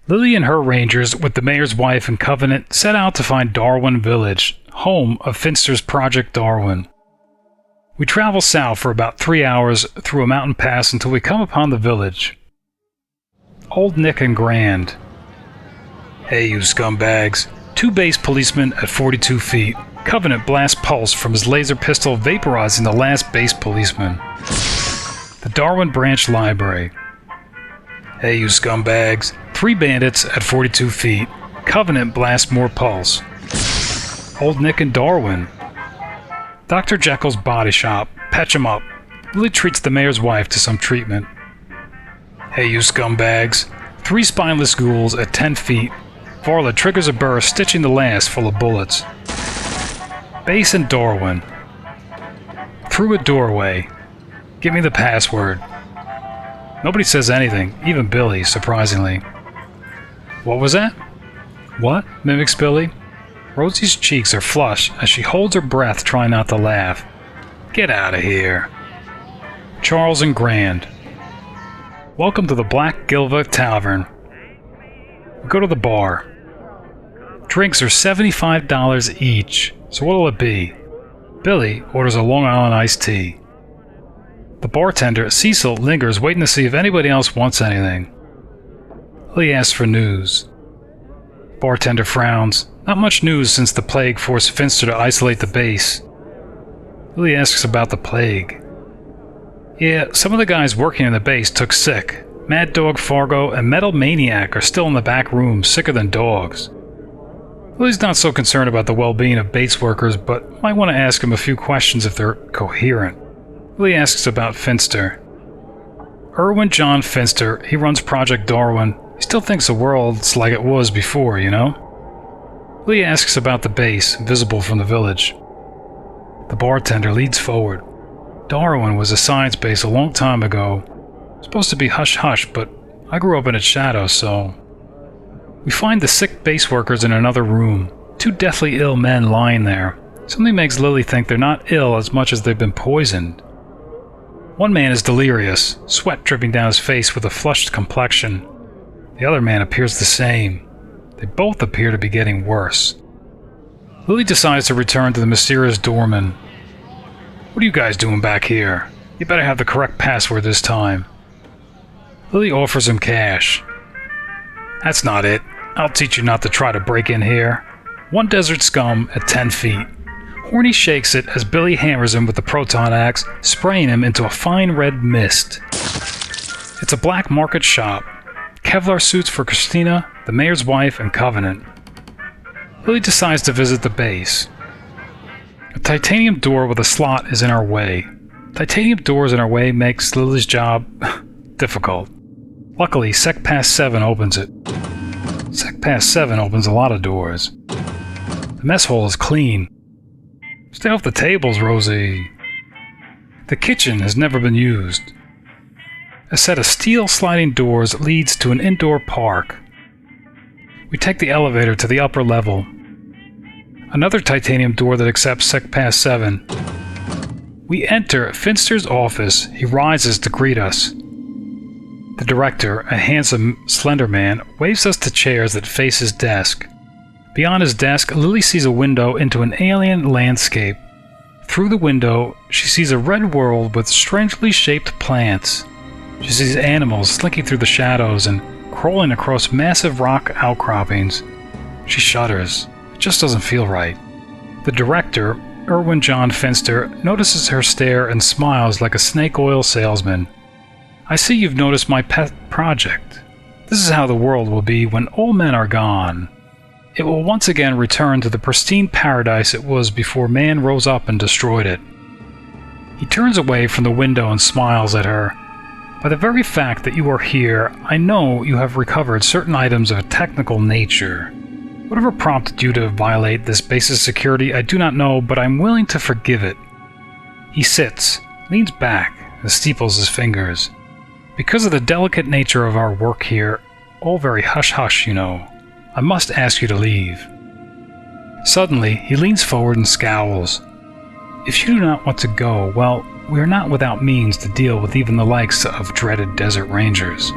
Lilly and her rangers, with the mayor's wife and Covenant, set out to find Darwin Village, home of Finster's Project Darwin. We travel south for about 3 hours through a mountain pass until we come upon the village. Old Nick and Grand. Hey, you scumbags. 2 base policemen at 42 feet. Covenant blasts pulse from his laser pistol, vaporizing the last base policeman. The Darwin Branch Library. Hey, you scumbags. 3 bandits at 42 feet. Covenant blasts more pulse. Old Nick and Darwin. Dr. Jekyll's body shop. Patch him up. Lilly treats the mayor's wife to some treatment. Hey, you scumbags. 3 spineless ghouls at 10 feet. Varla triggers a burst, stitching the last full of bullets. Base and Darwin. Through a doorway. Give me the password. Nobody says anything, even Billy, surprisingly. What was that? What? Mimics Billy. Rosie's cheeks are flush as she holds her breath, trying not to laugh. Get out of here. Charles and Grand. Welcome to the Black Gilva Tavern. We go to the bar. Drinks are $75 each, so what'll it be? Billy orders a Long Island iced tea. The bartender, Cecil, lingers, waiting to see if anybody else wants anything. Lilly asks for news. Bartender frowns. Not much news since the plague forced Finster to isolate the base. Lilly asks about the plague. Yeah, some of the guys working in the base took sick. Mad Dog Fargo and Metal Maniac are still in the back room, sicker than dogs. Lilly's not so concerned about the well-being of base workers, but might want to ask him a few questions if they're coherent. Lilly asks about Finster. Irwin John Finster, he runs Project Darwin. He still thinks the world's like it was before, you know? Lilly asks about the base, visible from the village. The bartender leads forward. Darwin was a science base a long time ago. Supposed to be hush-hush, but I grew up in its shadows, so... We find the sick base workers in another room. 2 deathly ill men lying there. Something makes Lilly think they're not ill as much as they've been poisoned. One man is delirious, sweat dripping down his face with a flushed complexion. The other man appears the same. They both appear to be getting worse. Lilly decides to return to the mysterious doorman. What are you guys doing back here? You better have the correct password this time. Lilly offers him cash. That's not it. I'll teach you not to try to break in here. 1 desert scum at 10 feet. Horny shakes it as Billy hammers him with the proton axe, spraying him into a fine red mist. It's a black market shop. Kevlar suits for Christina, the mayor's wife, and Covenant. Lilly decides to visit the base. A titanium door with a slot is in our way. Titanium doors in our way makes Lilly's job difficult. Luckily, Sec Pass 7 opens it. Sec Pass 7 opens a lot of doors. The mess hall is clean. Stay off the tables, Rosie. The kitchen has never been used. A set of steel sliding doors leads to an indoor park. We take the elevator to the upper level. Another titanium door that accepts Sec Pass 7. We enter Finster's office. He rises to greet us. The director, a handsome, slender man, waves us to chairs that face his desk. Beyond his desk, Lilly sees a window into an alien landscape. Through the window, she sees a red world with strangely shaped plants. She sees animals slinking through the shadows and crawling across massive rock outcroppings. She shudders. It just doesn't feel right. The director, Irwin John Finster, notices her stare and smiles like a snake oil salesman. I see you've noticed my pet project. This is how the world will be when all men are gone. It will once again return to the pristine paradise it was before man rose up and destroyed it. He turns away from the window and smiles at her. By the very fact that you are here, I know you have recovered certain items of a technical nature. Whatever prompted you to violate this base's security, I do not know, but I'm willing to forgive it. He sits, leans back, and steeples his fingers. Because of the delicate nature of our work here, all very hush-hush, you know, I must ask you to leave. Suddenly, he leans forward and scowls. If you do not want to go, well, we are not without means to deal with even the likes of dreaded desert rangers.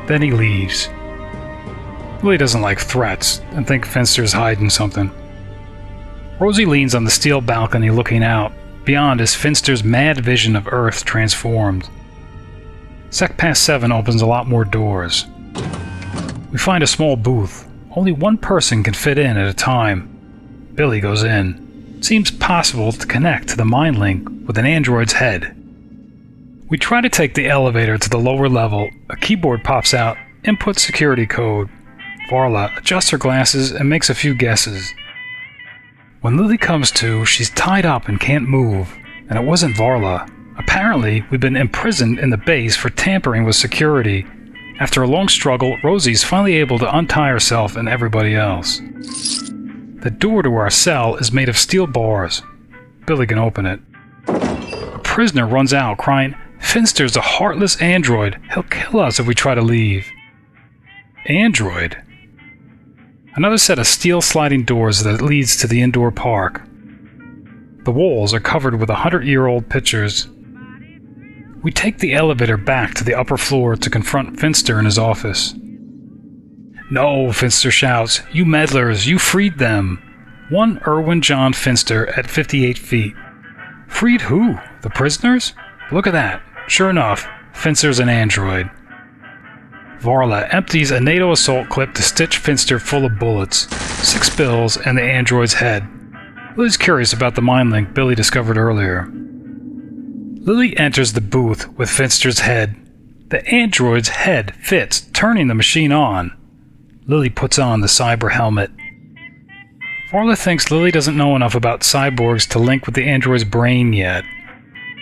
Then he leaves. Lilly doesn't like threats and thinks Finster's hiding something. Rosie leans on the steel balcony looking out. Beyond is Finster's mad vision of Earth transformed. Sec past 7 opens a lot more doors. We find a small booth. Only one person can fit in at a time. Billy goes in. It seems possible to connect to the MindLink with an android's head. We try to take the elevator to the lower level. A keyboard pops out. Input security code. Varla adjusts her glasses and makes a few guesses. When Lilly comes to, she's tied up and can't move. And it wasn't Varla. Apparently, we've been imprisoned in the base for tampering with security. After a long struggle, Rosie's finally able to untie herself and everybody else. The door to our cell is made of steel bars. Billy can open it. A prisoner runs out, crying, "Finster's a heartless android. He'll kill us if we try to leave." Android? Another set of steel sliding doors that leads to the indoor park. The walls are covered with 100-year-old pictures. We take the elevator back to the upper floor to confront Finster in his office. "No," Finster shouts. "You meddlers, you freed them." One Irwin John Finster at 58 feet. Freed who? The prisoners? Look at that. Sure enough, Finster's an android. Varla empties a NATO assault clip to stitch Finster full of bullets. 6 bills and the android's head. Lily's curious about the MindLink Billy discovered earlier. Lilly enters the booth with Finster's head. The android's head fits, turning the machine on. Lilly puts on the cyber helmet. Varla thinks Lilly doesn't know enough about cyborgs to link with the android's brain yet.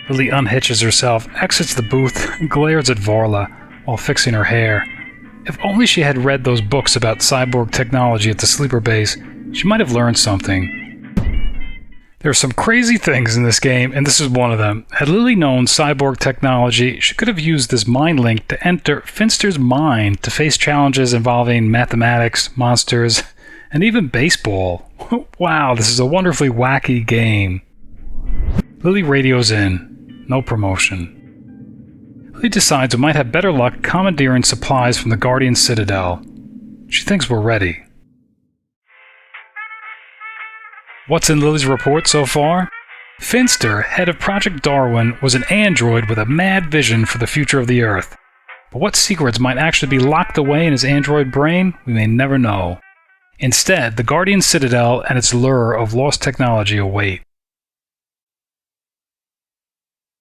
Lilly unhitches herself, exits the booth, and glares at Varla while fixing her hair. If only she had read those books about cyborg technology at the sleeper base, she might have learned something. There are some crazy things in this game, and this is one of them. Had Lilly known cyborg technology, she could have used this MindLink to enter Finster's mind to face challenges involving mathematics, monsters, and even baseball. Wow, this is a wonderfully wacky game. Lilly radios in. No promotion. Lilly decides we might have better luck commandeering supplies from the Guardian Citadel. She thinks we're ready. What's in Lilly's report so far? Finster, head of Project Darwin, was an android with a mad vision for the future of the Earth. But what secrets might actually be locked away in his android brain, we may never know. Instead, the Guardian Citadel and its lure of lost technology await.